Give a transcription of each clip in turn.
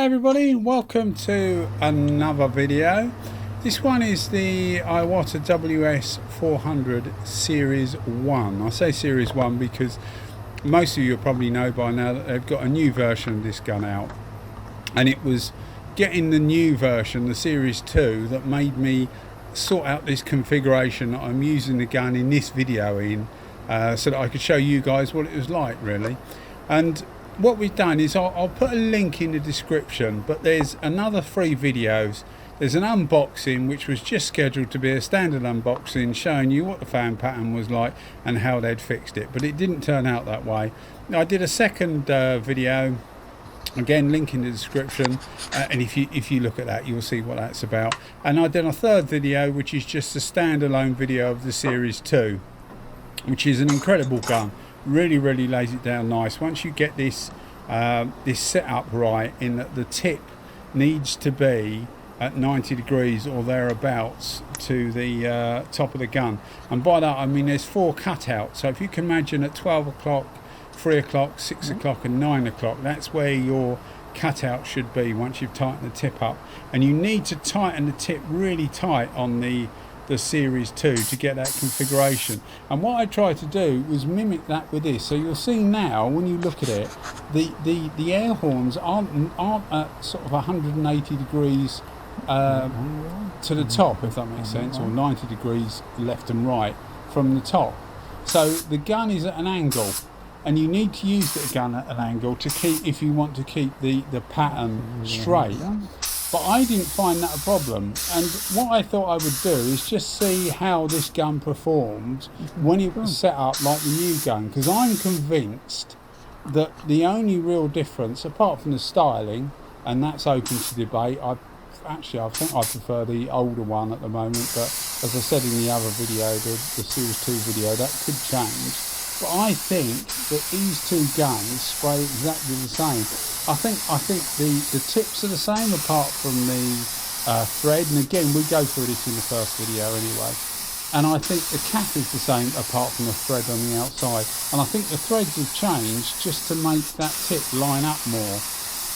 everybody, welcome to another video. This one is the Iwata WS400 Series 1. I say Series 1 because most of you probably know by now that they've got a new version of this gun out, and it was getting the new version, the Series 2, that made me sort out this configuration that I'm using the gun in this video in, so that I could show you guys what it was like really. And what we've done is I'll put a link in the description, but there's another 3 videos. There's an unboxing which was just scheduled to be a standard unboxing showing you what the fan pattern was like and how they'd fixed it, but it didn't turn out that way. I did a second video, again link in the description, and if you look at that you'll see what that's about. And I did a third video which is just a standalone video of the Series 2, which is an incredible gun. Really lays it down nice. Once you get this this setup right, in that the tip needs to be at 90 degrees or thereabouts to the top of the gun, and by that I mean there's 4 cutouts. So if you can imagine at 12 o'clock, 3 o'clock, 6 o'clock and 9 o'clock, that's where your cutout should be once you've tightened the tip up. And you need to tighten the tip really tight on the Series 2 to get that configuration. And what I tried to do was mimic that with this. So you'll see now when you look at it, the air horns aren't at sort of 180 degrees to the top, if that makes sense, or 90 degrees left and right from the top. So the gun is at an angle, and you need to use the gun at an angle to keep, if you want to keep the pattern straight. But I didn't find that a problem, and what I thought I would do is just see how this gun performed when it was set up like the new gun, because I'm convinced that the only real difference, apart from the styling, and that's open to debate, I think I prefer the older one at the moment, but as I said in the other video, the Series 2 video, that could change. But I think that these 2 guns spray exactly the same. I think the tips are the same apart from the thread, and again we go through this in the first video anyway. And I think the cap is the same apart from the thread on the outside. And I think the threads have changed just to make that tip line up more.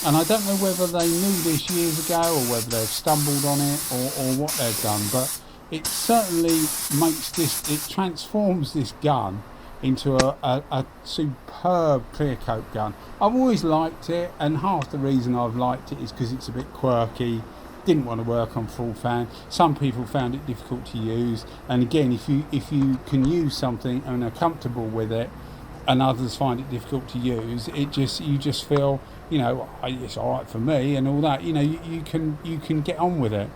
And I don't know whether they knew this years ago or whether they've stumbled on it or what they've done, but it certainly makes this, it transforms this gun into a superb clear coat gun. I've always liked it, and half the reason I've liked it is because it's a bit quirky. Didn't want to work on full fan. Some people found it difficult to use, and again, if you can use something and are comfortable with it, and others find it difficult to use, you just feel, you know, it's all right for me and all that. You know, you can get on with it.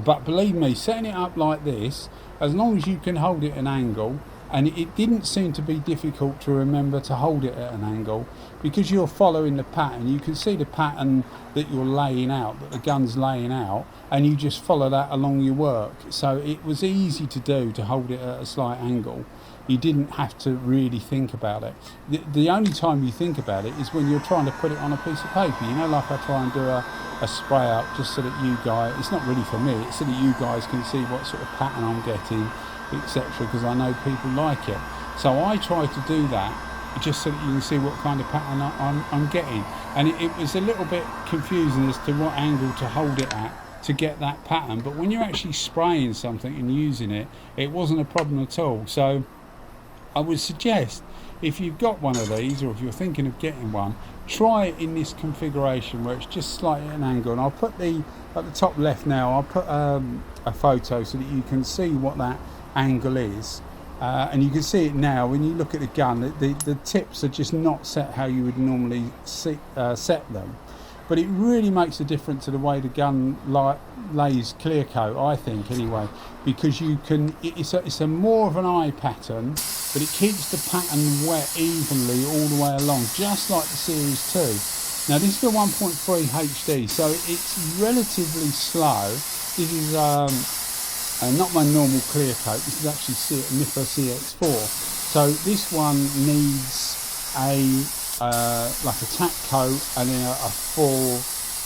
But believe me, setting it up like this, as long as you can hold it at an angle. And it didn't seem to be difficult to remember to hold it at an angle, because you're following the pattern. You can see the pattern that you're laying out, that the gun's laying out, and you just follow that along your work. So it was easy to do, to hold it at a slight angle. You didn't have to really think about it. The only time you think about it is when you're trying to put it on a piece of paper. You know, like I try and do a spray up just so that you guys, it's not really for me, it's so that you guys can see what sort of pattern I'm getting, etc., because I know people like it. So I try to do that just so that you can see what kind of pattern I'm getting. And it was a little bit confusing as to what angle to hold it at to get that pattern, but when you're actually spraying something and using it, it wasn't a problem at all. So I would suggest, if you've got one of these, or if you're thinking of getting one, try it in this configuration where it's just slightly at an angle. And I'll put at the top left now, I'll put a photo so that you can see what that angle is, and you can see it now when you look at the gun. The tips are just not set how you would normally set them, but it really makes a difference to the way the gun lays clear coat, I think anyway, because you can, it's a more of an eye pattern, but it keeps the pattern wet evenly all the way along, just like the Series 2. Now this is the 1.3 HD, so it's relatively slow. This is not my normal clear coat. This is actually Mipa CX4. So this one needs like a tack coat and then a full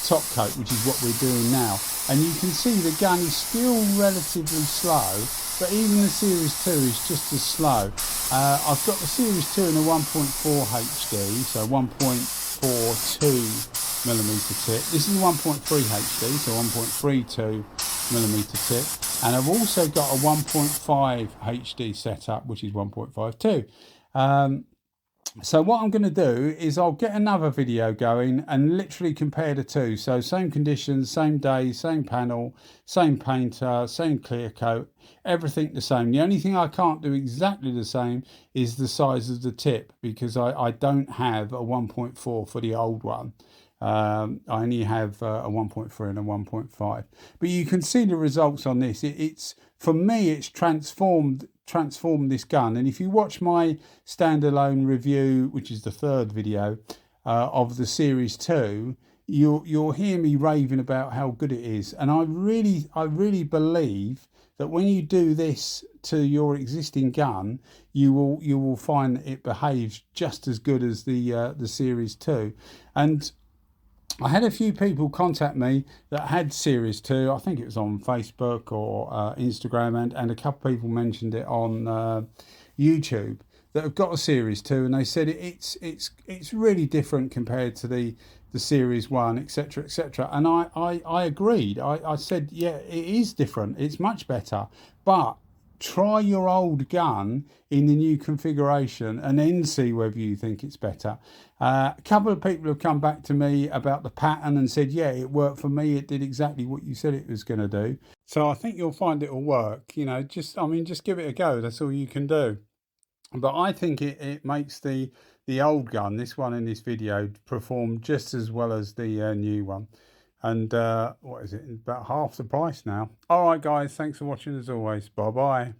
top coat, which is what we're doing now. And you can see the gun is still relatively slow, but even the Series 2 is just as slow. I've got the Series 2 in a 1.4 HD, so 1.42 millimeter tip. This is 1.3 HD, so 1.32 millimeter tip. And I've also got a 1.5 HD setup, which is 1.52. So what I'm going to do is I'll get another video going and literally compare the two. So same conditions, same day, same panel, same painter, same clear coat, everything the same. The only thing I can't do exactly the same is the size of the tip, because I don't have a 1.4 for the old one. I only have a 1.3 and a 1.5, but you can see the results on this. It's for me, it's transformed this gun. And if you watch my standalone review, which is the third video of the Series 2, you'll hear me raving about how good it is. And I really believe that when you do this to your existing gun, you will find that it behaves just as good as the Series 2. And I had a few people contact me that had Series 2. I think it was on Facebook or Instagram, and a couple of people mentioned it on YouTube, that have got a Series 2, and they said it's really different compared to the Series 1, etc., etc. And I agreed. I said, yeah, it is different. It's much better, but try your old gun in the new configuration and then see whether you think it's better. A couple of people have come back to me about the pattern and said, yeah, it worked for me. It did exactly what you said it was going to do. So I think you'll find it'll work. You know, just give it a go. That's all you can do. But I think it makes the old gun, this one in this video, perform just as well as the new one. And what is it? About half the price now. All right, guys. Thanks for watching as always. Bye-bye.